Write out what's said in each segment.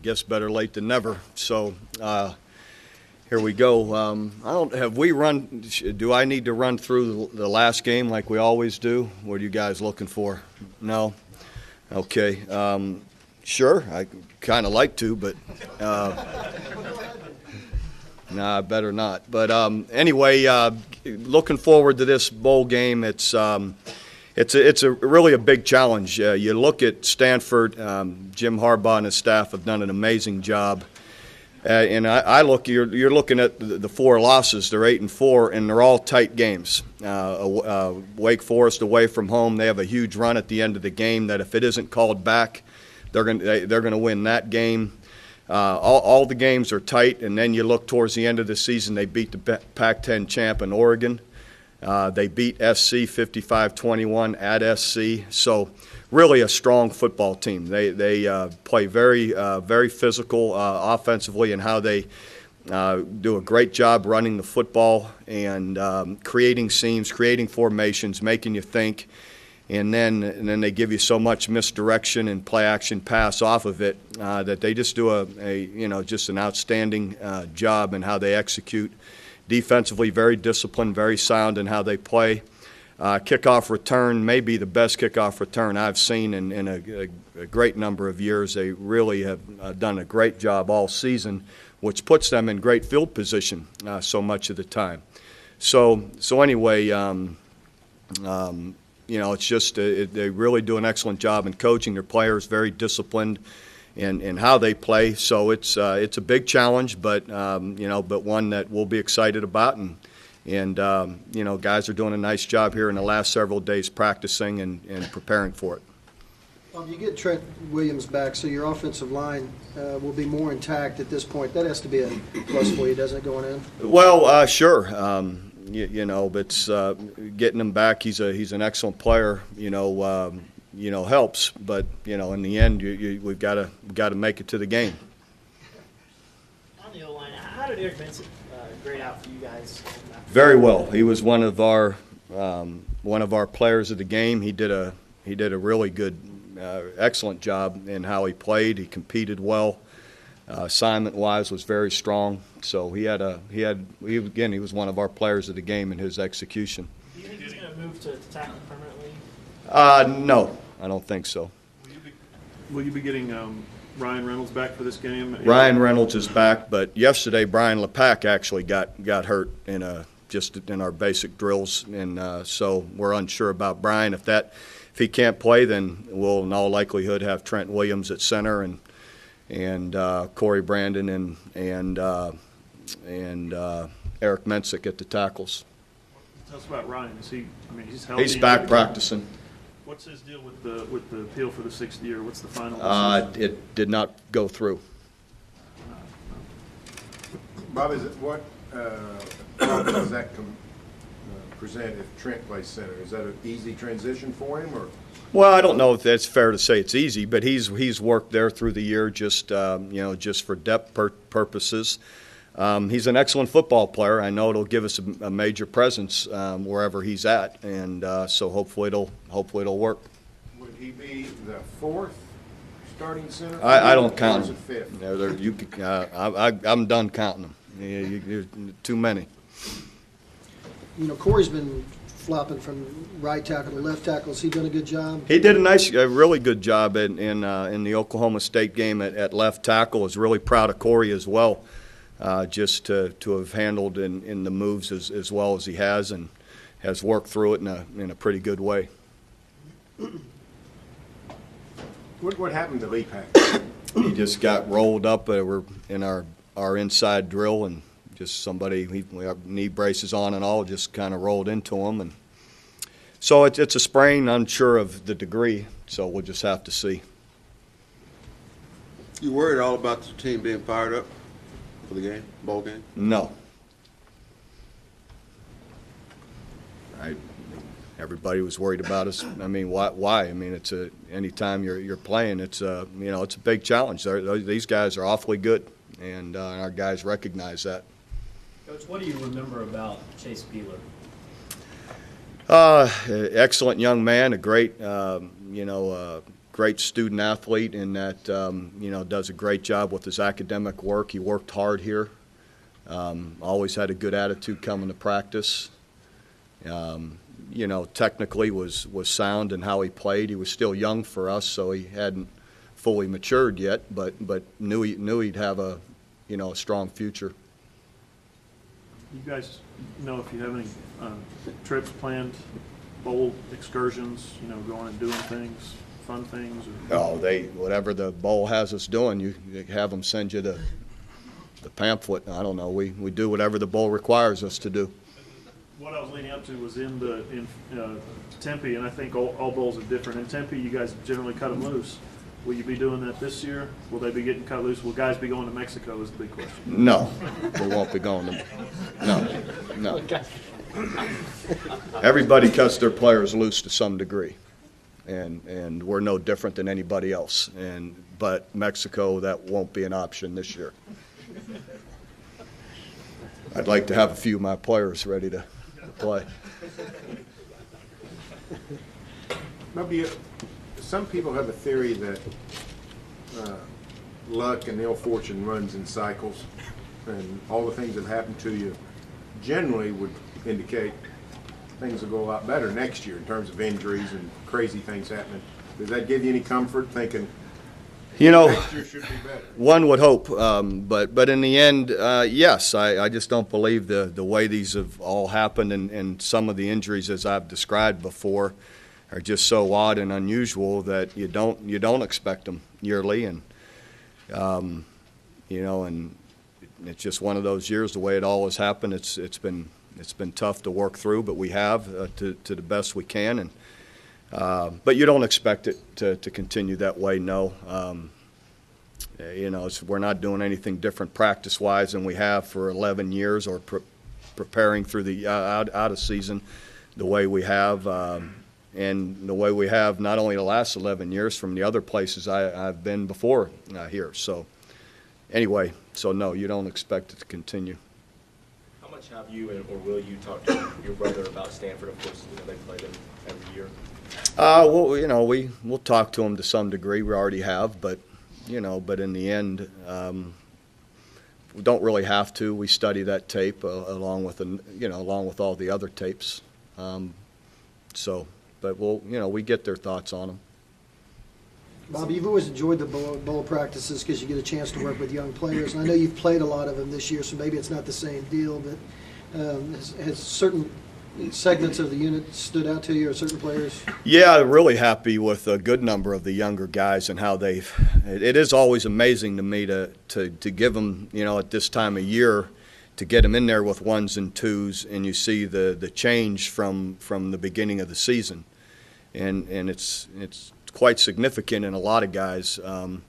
guess better late than never. So here we go. Do I need to run through the last game like we always do? What are you guys looking for? No? Okay. Sure, I kind of like to, but nah, better not. But anyway, looking forward to this bowl game. It's really a big challenge. You look at Stanford. Jim Harbaugh and his staff have done an amazing job. And you're looking at the four losses. They're 8-4, and they're all tight games. Wake Forest away from home, they have a huge run at the end of the game that if it isn't called back, they're going to win that game. All the games are tight, and then you look towards the end of the season, they beat the Pac-10 champ in Oregon. They beat SC 55-21 at SC. So really a strong football team. They play very physical offensively in how they do a great job running the football and creating seams, creating formations, making you think. And then they give you so much misdirection and play action pass off of it that they just do just an outstanding job in how they execute. Defensively, very disciplined, very sound in how they play. Kickoff return may be the best kickoff return I've seen in a great number of years. They really have done a great job all season, which puts them in great field position so much of the time. So anyway, it's just they really do an excellent job in coaching their players, very disciplined in how they play. So it's a big challenge, but one that we'll be excited about, and guys are doing a nice job here in the last several days practicing and preparing for it. You get Trent Williams back, so your offensive line will be more intact at this point. That has to be a plus for you, doesn't it, going in? Well, sure. It's getting him back. He's an excellent player. Helps. But in the end, we've got to make it to the game. On the O-line, how did Eric Vincent grade out for you guys? Very well. He was one of our players of the game. He did a really good, excellent job in how he played. He competed well. Assignment-wise, was very strong. So he was one of our players of the game in his execution. Do you think he's going to move to tackle permanently? No, I don't think so. Will you be getting Ryan Reynolds back for this game? Ryan Reynolds is back, but yesterday Brian LePack actually got hurt in our basic drills, and so we're unsure about Brian. If he can't play, then we'll in all likelihood have Trent Williams at center and Corey Brandon and Eric Mensick at the tackles. Tell us about Ryan. He's healthy. He's back practicing. What's his deal with the appeal for the 6th year? What's the final? It did not go through. Bob, what does that present if Trent plays center? Is that an easy transition for him, or? Well, I don't know if that's fair to say it's easy, but he's worked there through the year just for depth purposes. He's an excellent football player. I know it'll give us a major presence wherever he's at, and so hopefully it'll work. Would he be the 4th starting center? I don't count them. Fifth? I'm done counting them. You're too many. Corey's been flopping from right tackle to left tackle. Has he done a good job? He did a really good job in the Oklahoma State game at left tackle. I was really proud of Corey as well, just to have handled in the moves as well as he has, and has worked through it in a pretty good way. What happened to Lee Pack? He just got rolled up. We're in our inside drill, and just we have knee braces on and all, just kind of rolled into him, and so it's a sprain. Unsure of the degree, so we'll just have to see. You worried all about the team being fired up for the bowl game? No. Everybody was worried about us. Why? It's anytime you're playing, it's a big challenge. These guys are awfully good, and our guys recognize that. Coach, what do you remember about Chase Beeler? Excellent young man, a great, great student athlete in that, does a great job with his academic work. He worked hard here. Always had a good attitude coming to practice. Technically was sound in how he played. He was still young for us, so he hadn't fully matured yet, but knew he'd have a strong future. You guys know if you have any trips planned, bowl excursions, going and doing things, fun things? Or? Whatever the bowl has us doing, you have them send you the pamphlet. I don't know. We do whatever the bowl requires us to do. What I was leading up to was in Tempe, and I think all bowls are different. In Tempe, you guys generally cut them loose. Will you be doing that this year? Will they be getting cut loose? Will guys be going to Mexico is the big question. No, we won't be going to. No. Everybody cuts their players loose to some degree, and we're no different than anybody else. But Mexico, that won't be an option this year. I'd like to have a few of my players ready to play. Maybe some people have a theory that luck and ill fortune runs in cycles, and all the things that happen to you generally would indicate things will go a lot better next year in terms of injuries and crazy things happening. Does that give you any comfort thinking next year should be better? One would hope, but in the end, yes. I just don't believe the way these have all happened, and some of the injuries, as I've described before, are just so odd and unusual that you don't expect them yearly, and and it's just one of those years. The way it all has happened, it's been tough to work through, but we have to the best we can, and but you don't expect it to continue that way. No, we're not doing anything different practice-wise than we have for 11 years, or preparing through the out of season the way we have. And the way we have not only the last 11 years from the other places I've been before here. So anyway, no, you don't expect it to continue. How much have you or will you talk to your brother about Stanford? Of course, they play them every year. We'll talk to him to some degree. We already have, but in the end, we don't really have to. We study that tape along with all the other tapes. But we get their thoughts on them. Bob, you've always enjoyed the bowl practices because you get a chance to work with young players. And I know you've played a lot of them this year, so maybe it's not the same deal, but has certain segments of the unit stood out to you, or certain players? Yeah, really happy with a good number of the younger guys and how they've – it is always amazing to me to give them, at this time of year, to get them in there with ones and twos, and you see the change from the beginning of the season. And it's quite significant in a lot of guys. I'm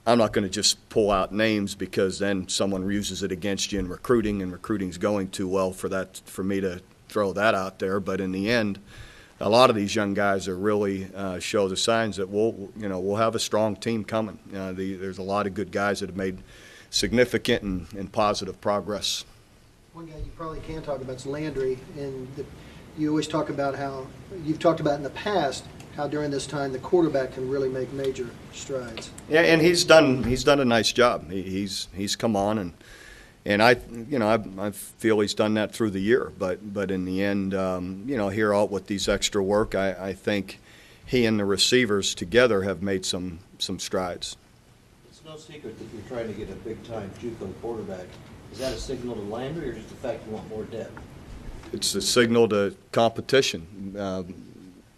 not going to just pull out names, because then someone uses it against you in recruiting, and recruiting's going too well for me to throw that out there. But in the end, a lot of these young guys are really show the signs that we'll have a strong team coming. There's a lot of good guys that have made significant and positive progress. One guy you probably can talk about is Landry, and you always talk about how you've talked about in the past how during this time the quarterback can really make major strides. Yeah, and he's done a nice job. He's come on, and I feel he's done that through the year. But in the end, here out with these extra work, I think he and the receivers together have made some strides. It's no secret that you're trying to get a big-time JUCO quarterback. Is that a signal to Landry, or just the fact you want more depth? It's a signal to competition.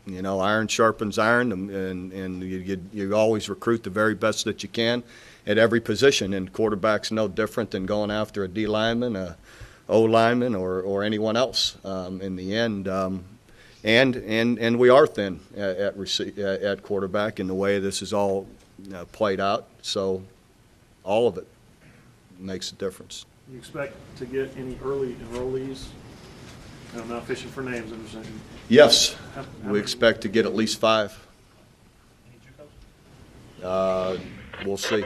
Iron sharpens iron, and you always recruit the very best that you can at every position. And quarterback's no different than going after a D lineman, a O lineman, or anyone else. In the end, and we are thin at quarterback in the way this is all played out. So all of it makes a difference. You expect to get any early enrollees? And I'm not fishing for names. I'm just saying. Yes, How we many? expect to get at least 5. Any JUCOs? We'll see.